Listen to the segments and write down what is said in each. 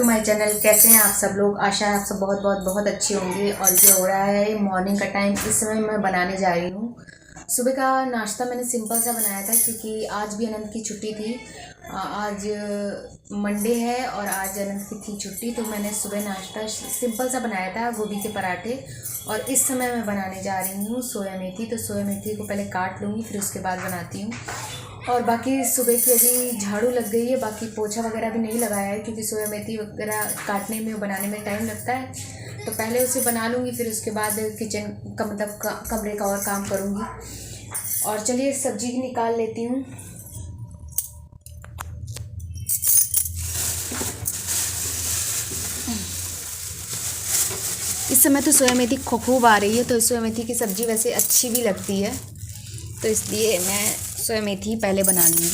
To my channel. कैसे हैं आप सब लोग? आशा है आप सब बहुत बहुत बहुत अच्छे होंगे। और ये हो रहा है मॉर्निंग का टाइम। इस समय मैं बनाने जा रही हूँ सुबह का नाश्ता। मैंने सिंपल सा बनाया था क्योंकि आज भी अनंत की छुट्टी थी। आज मंडे है और आज अनंत की थी छुट्टी, तो मैंने सुबह नाश्ता सिंपल सा बनाया था, गोभी के पराठे। और इस समय मैं बनाने जा रही हूँ सोया मेथी। तो सोया मेथी को पहले काट लूँगी, फिर उसके बाद बनाती हूँ। और बाकी सुबह की अभी झाड़ू लग गई है, बाकी पोछा वगैरह भी नहीं लगाया है क्योंकि सोया मेथी वगैरह काटने में बनाने में टाइम लगता है। तो पहले उसे बना लूँगी, फिर उसके बाद किचन का मतलब कमरे का और काम करूँगी। और चलिए सब्जी निकाल लेती हूँ। इस समय तो सोया मेथी खूब आ रही है, तो सोया मेथी की सब्ज़ी वैसे अच्छी भी लगती है, तो इसलिए मैं सोया मेथी पहले बना लूँगी।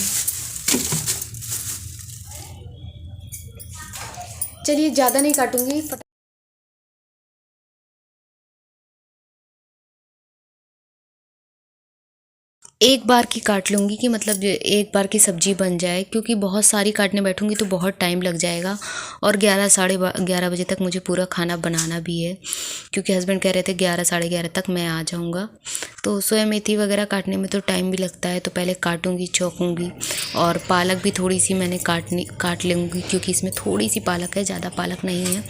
चलिए ज़्यादा नहीं काटूँगी, एक बार की काट लूँगी कि मतलब एक बार की सब्ज़ी बन जाए, क्योंकि बहुत सारी काटने बैठूँगी तो बहुत टाइम लग जाएगा। और 11 साढ़े 11 बजे तक मुझे पूरा खाना बनाना भी है, क्योंकि हस्बैंड कह रहे थे 11 साढ़े 11 तक मैं आ जाऊँगा। तो सोया मेथी वगैरह काटने में तो टाइम भी लगता है, तो पहले काटूँगी, चौंकूँगी। और पालक भी थोड़ी सी मैंने काट लूँगी, क्योंकि इसमें थोड़ी सी पालक है, ज़्यादा पालक नहीं है।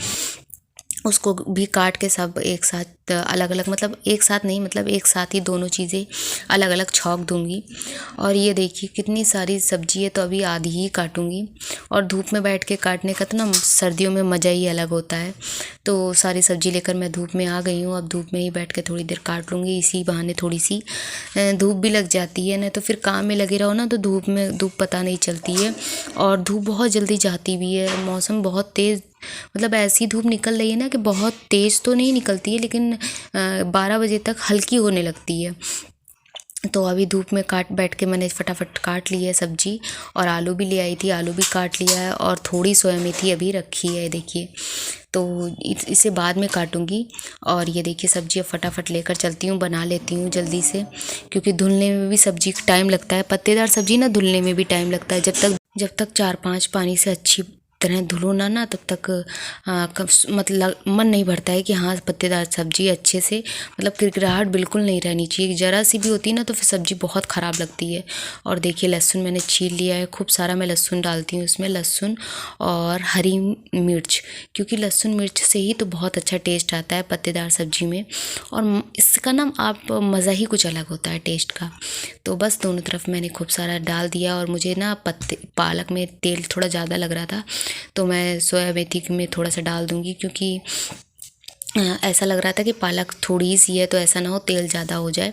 उसको भी काट के सब एक साथ अलग अलग, मतलब एक साथ नहीं, मतलब एक साथ ही दोनों चीज़ें अलग अलग छौंक दूँगी। और ये देखिए कितनी सारी सब्ज़ी है, तो अभी आधी ही काटूँगी। और धूप में बैठ के काटने का तो ना सर्दियों में मज़ा ही अलग होता है। तो सारी सब्ज़ी लेकर मैं धूप में आ गई हूँ। अब धूप में ही बैठ के थोड़ी देर काट लूँगी, इसी बहाने थोड़ी सी धूप भी लग जाती है। नहीं तो फिर काम में लगे रहो ना, तो धूप पता नहीं चलती है। और धूप बहुत जल्दी जाती भी है। मौसम बहुत तेज़, मतलब ऐसी धूप निकल रही है ना कि बहुत तेज़ तो नहीं निकलती है, लेकिन 12 बजे तक हल्की होने लगती है। तो अभी धूप में बैठ के मैंने फटाफट काट ली है सब्ज़ी। और आलू भी ले आई थी, आलू भी काट लिया है। और थोड़ी सोया मेथी अभी रखी है, देखिए। तो इसे बाद में काटूंगी। और ये देखिए सब्ज़ी अब फटाफट लेकर चलती हूँ, बना लेती हूँ जल्दी से, क्योंकि धुलने में भी सब्ज़ी टाइम लगता है। पत्तेदार सब्ज़ी ना धुलने में भी टाइम लगता है। जब तक 4-5 पानी से अच्छी तरह धुलो ना तब तक मतलब मन नहीं भरता है कि हाँ पत्तेदार सब्ज़ी अच्छे से, मतलब किरकिराहट बिल्कुल नहीं रहनी चाहिए। ज़रा सी भी होती है ना तो फिर सब्ज़ी बहुत ख़राब लगती है। और देखिए लहसुन मैंने छील लिया है, खूब सारा मैं लहसुन डालती हूँ इसमें, लहसुन और हरी मिर्च, क्योंकि लहसुन मिर्च से ही तो बहुत अच्छा टेस्ट आता है पत्तेदार सब्ज़ी में। और इसका ना आप मज़ा ही कुछ अलग होता है टेस्ट का। तो बस दोनों तरफ मैंने खूब सारा डाल दिया। और मुझे ना पालक में तेल थोड़ा ज़्यादा लग रहा था, तो मैं सोया मेथी में थोड़ा सा डाल दूँगी, क्योंकि ऐसा लग रहा था कि पालक थोड़ी सी है, तो ऐसा ना हो तेल ज़्यादा हो जाए।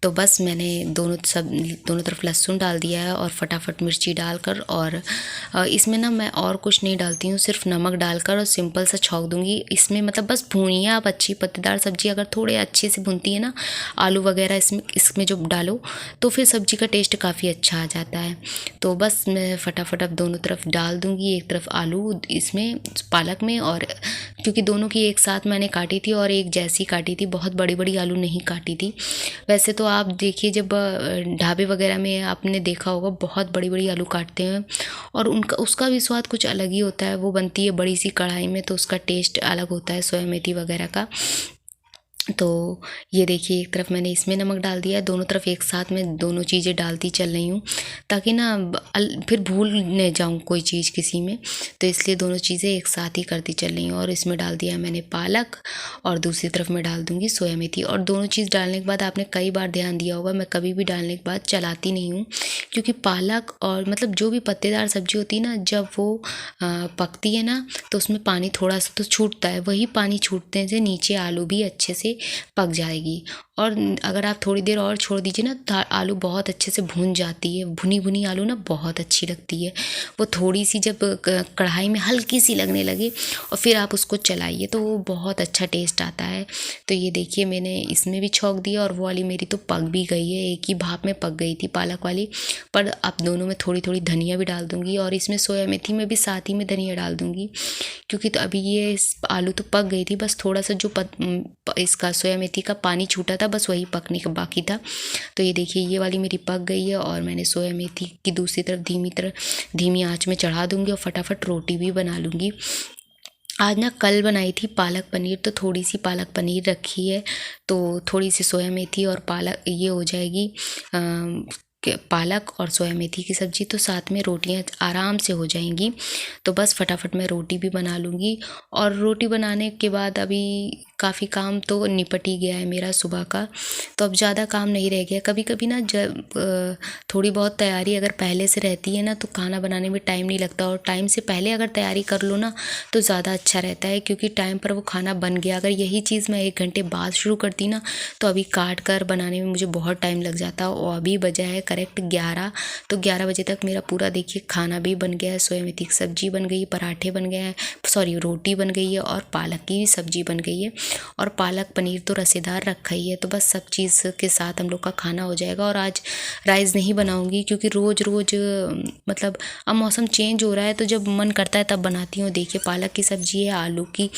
तो बस मैंने दोनों तरफ लहसुन डाल दिया है और फटाफट मिर्ची डालकर। और इसमें ना मैं और कुछ नहीं डालती हूँ, सिर्फ नमक डालकर और सिंपल सा छौंक दूँगी इसमें। मतलब बस भूनिए आप अच्छी पत्तेदार सब्ज़ी अगर थोड़े अच्छे से भूनती है ना, आलू वगैरह इसमें जो डालो, तो फिर सब्ज़ी का टेस्ट काफ़ी अच्छा आ जाता है। तो बस मैं फटाफट अब दोनों तरफ डाल दूँगी, एक तरफ आलू इसमें पालक में, और क्योंकि दोनों की एक साथ मैंने काटी थी और एक जैसी काटी थी, बहुत बड़ी बड़ी आलू नहीं काटी थी। वैसे तो आप देखिए जब ढाबे वगैरह में आपने देखा होगा बहुत बड़ी बड़ी आलू काटते हैं, और उसका भी स्वाद कुछ अलग ही होता है। वो बनती है बड़ी सी कढ़ाई में, तो उसका टेस्ट अलग होता है सोया मेथी वगैरह का। तो ये देखिए एक तरफ मैंने इसमें नमक डाल दिया है, दोनों तरफ एक साथ में दोनों चीज़ें डालती चल रही हूँ, ताकि ना फिर भूल न जाऊँ कोई चीज़ किसी में। तो इसलिए दोनों चीज़ें एक साथ ही करती चल रही हूँ। और इसमें डाल दिया मैंने पालक, और दूसरी तरफ मैं डाल दूँगी सोया मेथी। और दोनों चीज़ डालने के बाद आपने कई बार ध्यान दिया होगा, मैं कभी भी डालने के बाद चलाती नहीं हूँ, क्योंकि पालक और मतलब जो भी पत्तेदार सब्ज़ी होती है ना, जब वो पकती है ना, तो उसमें पानी थोड़ा सा तो छूटता है। वही पानी छूटने से नीचे आलू भी अच्छे से पक जाएगी। और अगर आप थोड़ी देर और छोड़ दीजिए ना, तो आलू बहुत अच्छे से भुन जाती है। भुनी भुनी आलू ना बहुत अच्छी लगती है। वो थोड़ी सी जब कढ़ाई में हल्की सी लगने लगे और फिर आप उसको चलाइए, तो वो बहुत अच्छा टेस्ट आता है। तो ये देखिए मैंने इसमें भी छौंक दिया, और वो वाली मेरी तो पक भी गई है, एक ही भाप में पक गई थी पालक वाली। पर अब दोनों में थोड़ी थोड़ी धनिया भी डाल दूँगी, और इसमें सोया मेथी में भी साथ ही में धनिया डाल दूँगी, क्योंकि तो अभी ये आलू तो पक गई थी, बस थोड़ा सा जो इसका सोया मेथी का पानी छूटा था, बस वही पकने का बाकी था। तो ये देखिए ये वाली मेरी पक गई है, और मैंने सोया मेथी की दूसरी तरफ धीमी आंच में चढ़ा दूँगी और फटाफट रोटी भी बना लूँगी। आज ना कल बनाई थी पालक पनीर, तो थोड़ी सी पालक पनीर रखी है, तो थोड़ी सी सोया मेथी और पालक ये हो जाएगी। पालक और सोया मेथी की सब्ज़ी, तो साथ में रोटियां आराम से हो जाएंगी। तो बस फटाफट मैं रोटी भी बना लूँगी। और रोटी बनाने के बाद अभी काफ़ी काम तो निपट ही गया है मेरा सुबह का, तो अब ज़्यादा काम नहीं रह गया। कभी कभी ना जब थोड़ी बहुत तैयारी अगर पहले से रहती है ना, तो खाना बनाने में टाइम नहीं लगता, और टाइम से पहले अगर तैयारी कर लो ना तो ज़्यादा अच्छा रहता है, क्योंकि टाइम पर वो खाना बन गया। अगर यही चीज़ मैं 1 घंटे बाद शुरू करती ना, तो अभी काट कर बनाने में मुझे बहुत टाइम लग जाता। और अभी बजा है करेक्ट 11, तो 11 बजे तक मेरा पूरा देखिए खाना भी बन गया है। सोया मेथी की सब्ज़ी बन गई, पराठे बन गए हैं, सॉरी रोटी बन गई है, और पालक की भी सब्ज़ी बन गई है, और पालक पनीर तो रसेदार रखा ही है। तो बस सब चीज़ के साथ हम लोग का खाना हो जाएगा। और आज राइस नहीं बनाऊंगी, क्योंकि रोज़ रोज़ मतलब अब मौसम चेंज हो रहा है, तो जब मन करता है तब बनाती हूँ। देखिए पालक की सब्ज़ी है, आलू की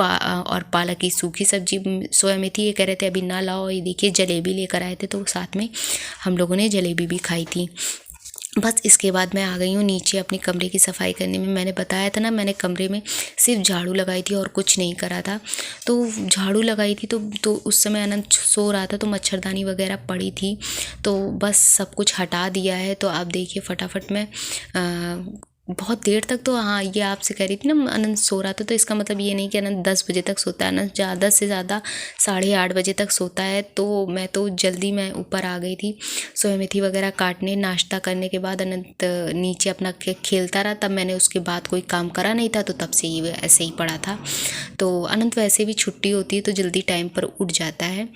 और पालक की सूखी सब्ज़ी। सोया मेथी ये कह रहे थे अभी ना लाओ, ये देखिए जलेबी लेकर आए थे, तो साथ में हम लोगों ने जलेबी भी खाई थी। बस इसके बाद मैं आ गई हूँ नीचे अपने कमरे की सफाई करने में। मैंने बताया था ना, मैंने कमरे में सिर्फ झाड़ू लगाई थी और कुछ नहीं करा था। तो झाड़ू लगाई थी तो उस समय अनंत सो रहा था, तो मच्छरदानी वगैरह पड़ी थी, तो बस सब कुछ हटा दिया है। तो आप देखिए फटाफट मैं बहुत देर तक, तो हाँ ये आपसे कह रही थी ना अनंत सो रहा था, तो इसका मतलब ये नहीं कि अनंत 10 बजे तक सोता है। अनंत ज़्यादा से ज़्यादा 8:30 बजे तक सोता है। तो मैं तो जल्दी मैं ऊपर आ गई थी सोया मेथी वगैरह काटने। नाश्ता करने के बाद अनंत नीचे अपना खेलता रहा, तब मैंने उसके बाद कोई काम करा नहीं था, तो तब से ही ऐसे ही पड़ा था। तो अनंत वैसे भी छुट्टी होती है तो जल्दी टाइम पर उठ जाता है।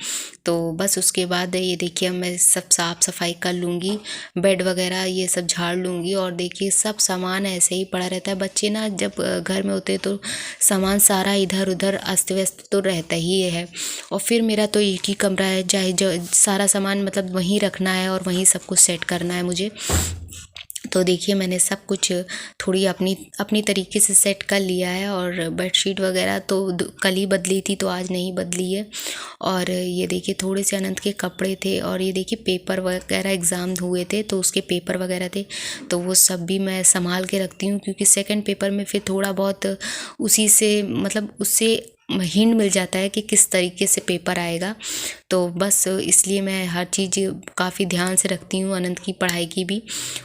तो बस उसके बाद ये देखिए मैं सब साफ़ सफाई कर लूँगी, बेड वगैरह ये सब झाड़ लूँगी। और देखिए सब सामान ऐसे ही पड़ा रहता है। बच्चे ना जब घर में होते हैं तो सामान सारा इधर उधर अस्त व्यस्त तो रहता ही है। और फिर मेरा तो एक ही कमरा है, चाहे जो सारा सामान मतलब वहीं रखना है और वहीं सब कुछ सेट करना है मुझे। तो देखिए मैंने सब कुछ थोड़ी अपनी अपनी तरीके से सेट कर लिया है। और बेडशीट वगैरह तो कल ही बदली थी, तो आज नहीं बदली है। और ये देखिए थोड़े से अनंत के कपड़े थे, और ये देखिए पेपर वगैरह एग्ज़ाम हुए थे तो उसके पेपर वगैरह थे, तो वो सब भी मैं संभाल के रखती हूँ, क्योंकि सेकंड पेपर में फिर थोड़ा बहुत उसी से मतलब उससे हिंट मिल जाता है कि किस तरीके से पेपर आएगा। तो बस इसलिए मैं हर चीज़ काफ़ी ध्यान से रखती हूँ, अनंत की पढ़ाई की भी।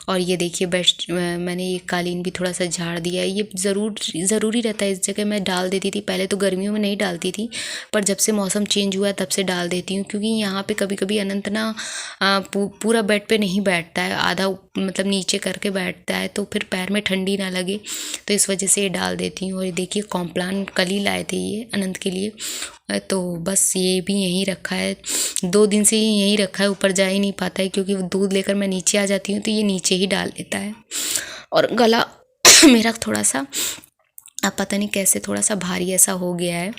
और ये देखिए बेस्ट मैंने ये कालीन भी थोड़ा सा झाड़ दिया है। ये ज़रूरी रहता है, इस जगह मैं डाल देती थी पहले, तो गर्मियों में नहीं डालती थी, पर जब से मौसम चेंज हुआ है तब से डाल देती हूँ। क्योंकि यहाँ पे कभी कभी अनंत ना पूरा बेड पे नहीं बैठता है, आधा मतलब नीचे करके बैठता है, तो फिर पैर में ठंडी ना लगे, तो इस वजह से ये डाल देती हूँ। और ये देखिए कॉम्प्लान कल ही लाए थे ये अनंत के लिए, तो बस ये भी यहीं रखा है, 2 दिन से ही यहीं रखा है, ऊपर जा ही नहीं पाता है, क्योंकि वो दूध लेकर मैं नीचे आ जाती हूँ तो ये नीचे ही डाल देता है। और गला मेरा थोड़ा सा अब पता नहीं कैसे थोड़ा सा भारी ऐसा हो गया है,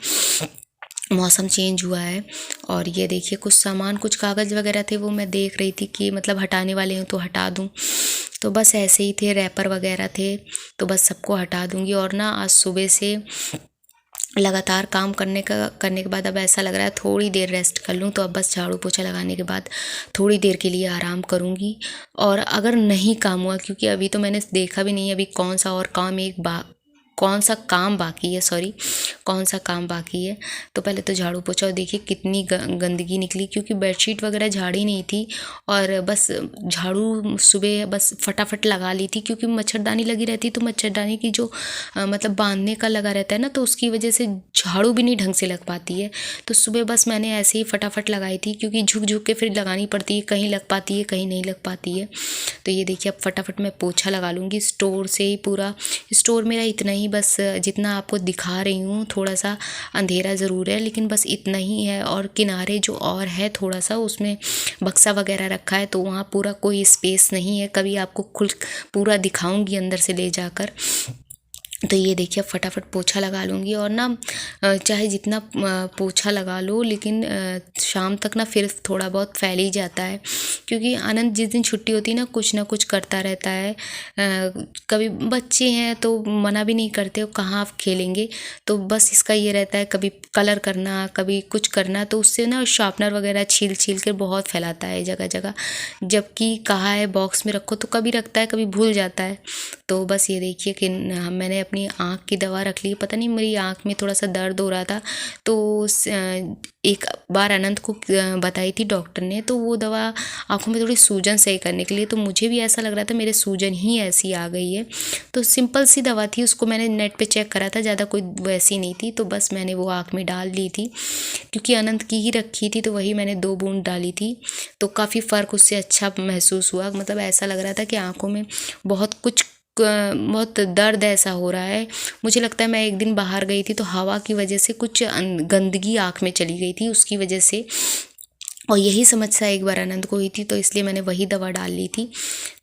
मौसम चेंज हुआ है। और ये देखिए कुछ सामान, कुछ कागज़ वगैरह थे, वो मैं देख रही थी कि मतलब हटाने वाले हूँ तो हटा दूँ, तो बस ऐसे ही थे, रैपर वगैरह थे, तो बस सबको हटा दूँगी। और ना आज सुबह से लगातार काम करने के बाद अब ऐसा लग रहा है थोड़ी देर रेस्ट कर लूँ, तो अब बस झाड़ू पोछा लगाने के बाद थोड़ी देर के लिए आराम करूँगी। और अगर नहीं काम हुआ, क्योंकि अभी तो मैंने देखा भी नहीं है अभी कौन सा और काम कौन सा काम बाकी है, सॉरी कौन सा काम बाकी है। तो पहले तो झाड़ू पोछा, और देखिए कितनी गंदगी निकली, क्योंकि बेडशीट वगैरह झाड़ी नहीं थी, और बस झाड़ू सुबह बस फटाफट लगा ली थी, क्योंकि मच्छरदानी लगी रहती, तो मच्छरदानी की जो मतलब बांधने का लगा रहता है ना, तो उसकी वजह से झाड़ू भी नहीं ढंग से लग पाती है। तो सुबह बस मैंने ऐसे ही फटाफट लगाई थी, क्योंकि झुक झुक के फिर लगानी पड़ती है, कहीं लग पाती है कहीं नहीं लग पाती है। तो ये देखिए अब फटाफट मैं पोछा लगा लूँगी स्टोर से ही। पूरा स्टोर मेरा इतना ही, बस जितना आपको दिखा रही हूँ, थोड़ा सा अंधेरा ज़रूर है लेकिन बस इतना ही है। और किनारे जो और है थोड़ा सा, उसमें बक्सा वगैरह रखा है, तो वहाँ पूरा कोई स्पेस नहीं है, कभी आपको पूरा दिखाऊंगी अंदर से ले जाकर। तो ये देखिए फटाफट पोछा लगा लूँगी। और ना चाहे जितना पोछा लगा लो, लेकिन शाम तक ना फिर थोड़ा बहुत फैल ही जाता है, क्योंकि आनंद जिस दिन छुट्टी होती है ना कुछ करता रहता है। कभी बच्चे हैं तो मना भी नहीं करते हो, कहाँ आप खेलेंगे, तो बस इसका ये रहता है कभी कलर करना कभी कुछ करना, तो उससे ना शार्पनर वगैरह छील छील कर बहुत फैलाता है जगह जगह, जबकि कहा है बॉक्स में रखो, तो कभी रखता है कभी भूल जाता है। तो बस ये देखिए कि मैंने अपनी आँख की दवा रख ली। पता नहीं मेरी आँख में थोड़ा सा दर्द हो रहा था, तो एक बार अनंत को बताई थी डॉक्टर ने, तो वो दवा आँखों में थोड़ी सूजन सही करने के लिए, तो मुझे भी ऐसा लग रहा था मेरे सूजन ही ऐसी आ गई है। तो सिंपल सी दवा थी, उसको मैंने नेट पे चेक करा था, ज़्यादा कोई वैसी नहीं थी, तो बस मैंने वो आँख में डाल ली थी, क्योंकि अनंत की ही रखी थी तो वही मैंने 2 बूंद डाली थी। तो काफ़ी फ़र्क उससे अच्छा महसूस हुआ। मतलब ऐसा लग रहा था कि आँखों में बहुत दर्द ऐसा हो रहा है। मुझे लगता है मैं एक दिन बाहर गई थी तो हवा की वजह से कुछ गंदगी आँख में चली गई थी, उसकी वजह से, और यही समस्या एक बार आनंद को हुई थी, तो इसलिए मैंने वही दवा डाल ली थी।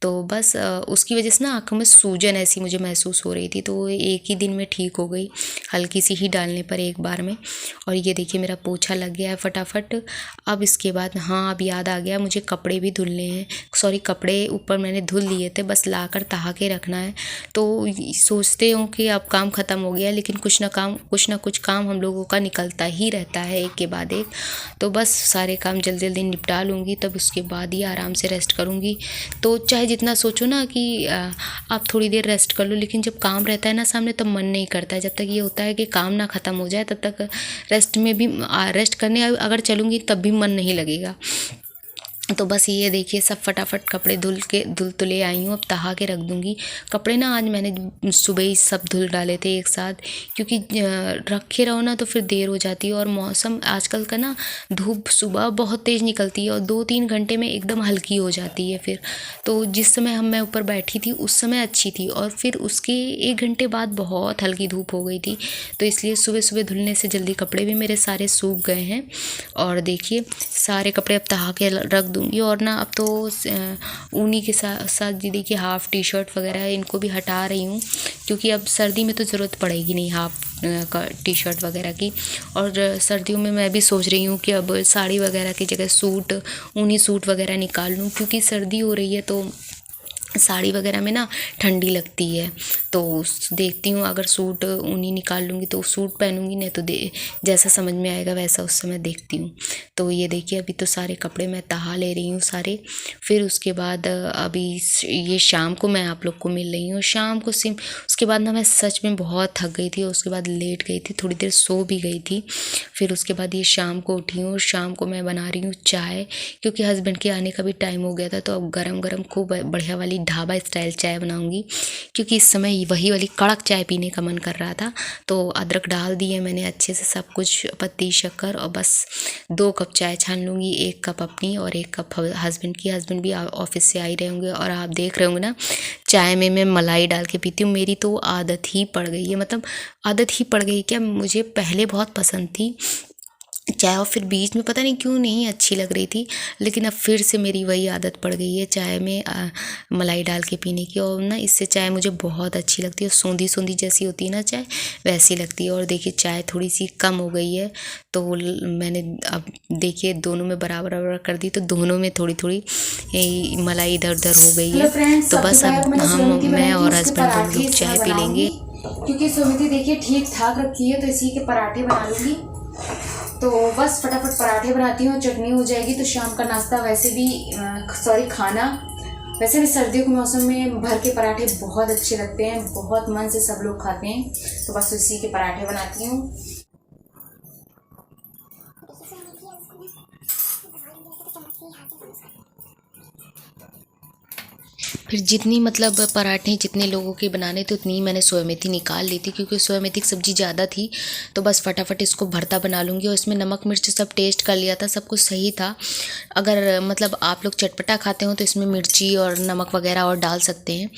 तो बस उसकी वजह से ना आँखों में सूजन ऐसी मुझे महसूस हो रही थी, तो एक ही दिन में ठीक हो गई, हल्की सी ही डालने पर एक बार में। और ये देखिए मेरा पोछा लग गया है फटाफट। अब इसके बाद हाँ, अब याद आ गया मुझे कपड़े भी धुलने हैं। सॉरी, कपड़े ऊपर मैंने धुल लिए थे, बस लाकर तहा के रखना है। तो सोचते हो कि अब काम ख़त्म हो गया, लेकिन कुछ ना कुछ काम हम लोगों का निकलता ही रहता है एक के बाद एक। तो बस सारे काम जल्दी जल्दी निपटा लूँगी, तब उसके बाद ही आराम से रेस्ट करूँगी। तो चाहे जितना सोचो ना कि आप थोड़ी देर रेस्ट कर लो, लेकिन जब काम रहता है ना सामने, तब मन नहीं करता है। जब तक ये होता है कि काम ना ख़त्म हो जाए, तब तक रेस्ट करने अगर चलूँगी तब भी मन नहीं लगेगा। तो बस ये देखिए सब फटाफट कपड़े धुल तो ले आई हूँ, अब तहा के रख दूँगी। कपड़े ना आज मैंने सुबह ही सब धुल डाले थे एक साथ, क्योंकि रखे रहो ना तो फिर देर हो जाती है। और मौसम आजकल का ना, धूप सुबह बहुत तेज़ निकलती है और 2-3 घंटे में एकदम हल्की हो जाती है फिर। तो जिस समय मैं ऊपर बैठी थी उस समय अच्छी थी, और फिर उसके 1 घंटे बाद बहुत हल्की धूप हो गई थी। तो इसलिए सुबह सुबह धुलने से जल्दी कपड़े भी मेरे सारे सूख गए हैं। और देखिए सारे कपड़े अब तहा के रख दूँगी। और ना अब तो ऊनी के साथ साथ जी देखिए हाफ़ टी शर्ट वगैरह इनको भी हटा रही हूँ, क्योंकि अब सर्दी में तो ज़रूरत पड़ेगी नहीं हाफ़ का टी शर्ट वगैरह की। और सर्दियों में मैं भी सोच रही हूँ कि अब साड़ी वगैरह की जगह सूट, ऊनी सूट वगैरह निकाल लूँ, क्योंकि सर्दी हो रही है तो साड़ी वगैरह में ना ठंडी लगती है। तो देखती हूँ, अगर सूट ऊनी निकाल लूँगी तो सूट पहनूँगी, नहीं तो जैसा समझ में आएगा वैसा उस समय देखती हूँ। तो ये देखिए अभी तो सारे कपड़े मैं तहा ले रही हूँ सारे। फिर उसके बाद अभी ये शाम को मैं आप लोग को मिल रही हूँ। शाम को उसके बाद ना मैं सच में बहुत थक गई थी, और उसके बाद लेट गई थी, थोड़ी देर सो भी गई थी। फिर उसके बाद ये शाम को उठी हूँ। शाम को मैं बना रही हूँ चाय, क्योंकि हस्बैंड के आने का भी टाइम हो गया था। तो अब गरम गरम खूब बढ़िया वाली ढाबा स्टाइल चाय बनाऊंगी, क्योंकि इस समय वही वाली कड़क चाय पीने का मन कर रहा था। तो अदरक डाल दिए मैंने अच्छे से सब कुछ, पत्ती शक्कर, और बस 2 कप चाय छान लूँगी, 1 कप अपनी और 1 कप हस्बैंड की। हस्बैंड भी ऑफिस से आई रहे होंगे, और आप देख रहे होंगे ना चाय में मैं मलाई डाल के पीती हूँ। मेरी तो आदत ही पड़ गई है, मतलब आदत ही पड़ गई क्या, मुझे पहले बहुत पसंद थी चाय, और फिर बीच में पता नहीं क्यों नहीं अच्छी लग रही थी, लेकिन अब फिर से मेरी वही आदत पड़ गई है चाय में मलाई डाल के पीने की। और ना इससे चाय मुझे बहुत अच्छी लगती है, सोंधी सोंधी जैसी होती है ना चाय, वैसी लगती है। और देखिए चाय थोड़ी सी कम हो गई है, तो मैंने अब देखिए दोनों में बराबर बराबर कर दी, तो दोनों में थोड़ी थोड़ी मलाई इधर उधर हो गई है। तो बस अब मैं और हस्बैंड हम लोग चाय पी लेंगे, क्योंकि सुमिति देखिए ठीक ठाक रखी है, तो इसी के पराठे बना लूँगी। तो बस फटाफट पराठे बनाती हूँ, चटनी हो जाएगी। तो शाम का नाश्ता वैसे भी खाना वैसे भी सर्दियों के मौसम में भर के पराठे बहुत अच्छे लगते हैं, बहुत मन से सब लोग खाते हैं। तो बस इसी के पराठे बनाती हूँ। फिर जितनी मतलब पराठे जितने लोगों के बनाने थे उतनी ही मैंने सोया मेथी निकाल ली थी, क्योंकि सोया मेथी की सब्ज़ी ज़्यादा थी। तो बस फटाफट इसको भरता बना लूँगी। और इसमें नमक मिर्च सब टेस्ट कर लिया था, सब कुछ सही था। अगर मतलब आप लोग चटपटा खाते हो तो इसमें मिर्ची और नमक वगैरह और डाल सकते हैं,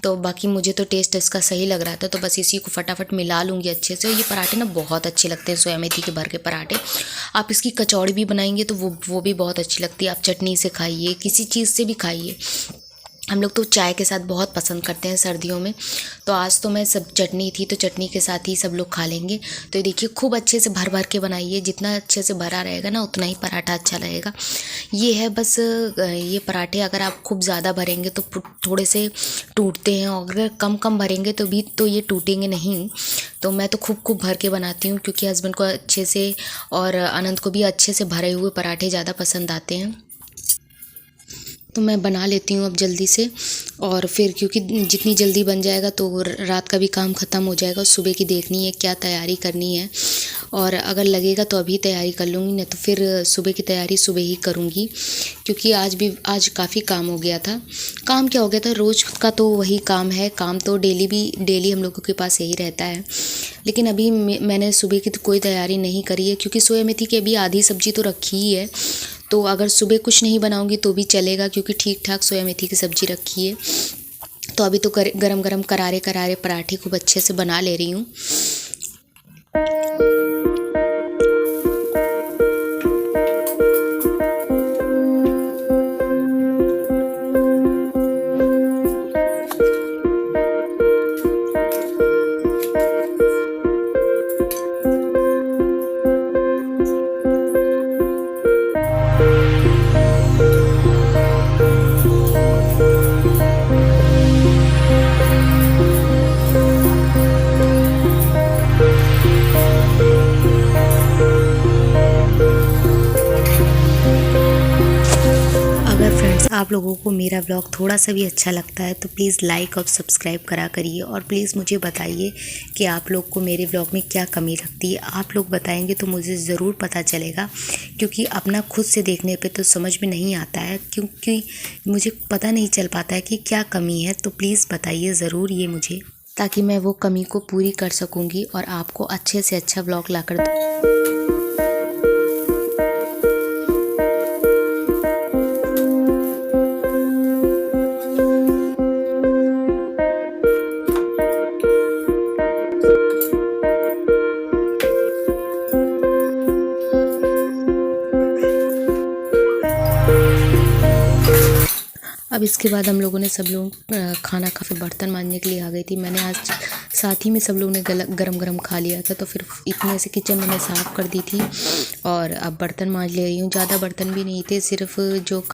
तो बाकी मुझे तो टेस्ट इसका सही लग रहा था। तो बस इसी को फटाफट मिला लूँगी अच्छे से। ये पराठे ना बहुत अच्छे लगते हैं, सोया मेथी के भर के पराठे। आप इसकी कचौड़ी भी बनाएंगे तो वो भी बहुत अच्छी लगती है। आप चटनी से खाइए, किसी चीज़ से भी खाइए। हम लोग तो चाय के साथ बहुत पसंद करते हैं सर्दियों में। तो आज तो मैं सब चटनी थी तो चटनी के साथ ही सब लोग खा लेंगे। तो ये देखिए खूब अच्छे से भर भर के बनाइए, जितना अच्छे से भरा रहेगा ना उतना ही पराठा अच्छा लगेगा। ये है बस ये पराठे अगर आप खूब ज़्यादा भरेंगे तो थोड़े से टूटते हैं, और अगर कम कम भरेंगे तो भी तो ये टूटेंगे नहीं। तो मैं तो खूब भर के बनाती हूँ, क्योंकि हस्बैंड को अच्छे से और अनंत को भी अच्छे से भरे हुए पराठे ज़्यादा पसंद आते हैं। तो मैं बना लेती हूँ अब जल्दी से, और फिर क्योंकि जितनी जल्दी बन जाएगा तो रात का भी काम ख़त्म हो जाएगा। सुबह की देखनी है क्या तैयारी करनी है, और अगर लगेगा तो अभी तैयारी कर लूँगी, नहीं तो फिर सुबह की तैयारी सुबह ही करूँगी। क्योंकि आज काफ़ी काम हो गया था। काम क्या हो गया था, रोज़ का तो वही काम है, काम तो डेली हम लोगों के पास यही रहता है। लेकिन अभी मैंने सुबह की तो कोई तैयारी नहीं करी है, क्योंकि सोया मेथी की अभी आधी सब्ज़ी तो रखी ही है। तो अगर सुबह कुछ नहीं बनाऊंगी तो भी चलेगा, क्योंकि ठीक ठाक सोया मेथी की सब्ज़ी रखी है। तो अभी तो गरम गरम करारे करारे पराठे खूब अच्छे से बना ले रही हूँ। आप लोगों को मेरा ब्लॉग थोड़ा सा भी अच्छा लगता है तो प्लीज़ लाइक और सब्सक्राइब करा करिए, और प्लीज़ मुझे बताइए कि आप लोग को मेरे ब्लॉग में क्या कमी लगती है। आप लोग बताएंगे तो मुझे ज़रूर पता चलेगा, क्योंकि अपना खुद से देखने पे तो समझ में नहीं आता है, क्योंकि मुझे पता नहीं चल पाता है कि क्या कमी है। तो प्लीज़ बताइए ज़रूर ये मुझे, ताकि मैं वो कमी को पूरी कर सकूँगी और आपको अच्छे से अच्छा ब्लॉग ला कर दूँ। अब इसके बाद हम लोगों ने सब लोग खाना खा, फिर बर्तन मांजने के लिए आ गई थी। मैंने आज साथ ही में सब लोगों ने गरम गरम खा लिया था, तो फिर इतने से किचन मैंने साफ़ कर दी थी और अब बर्तन मांज ले रही हूँ। ज़्यादा बर्तन भी नहीं थे, सिर्फ जो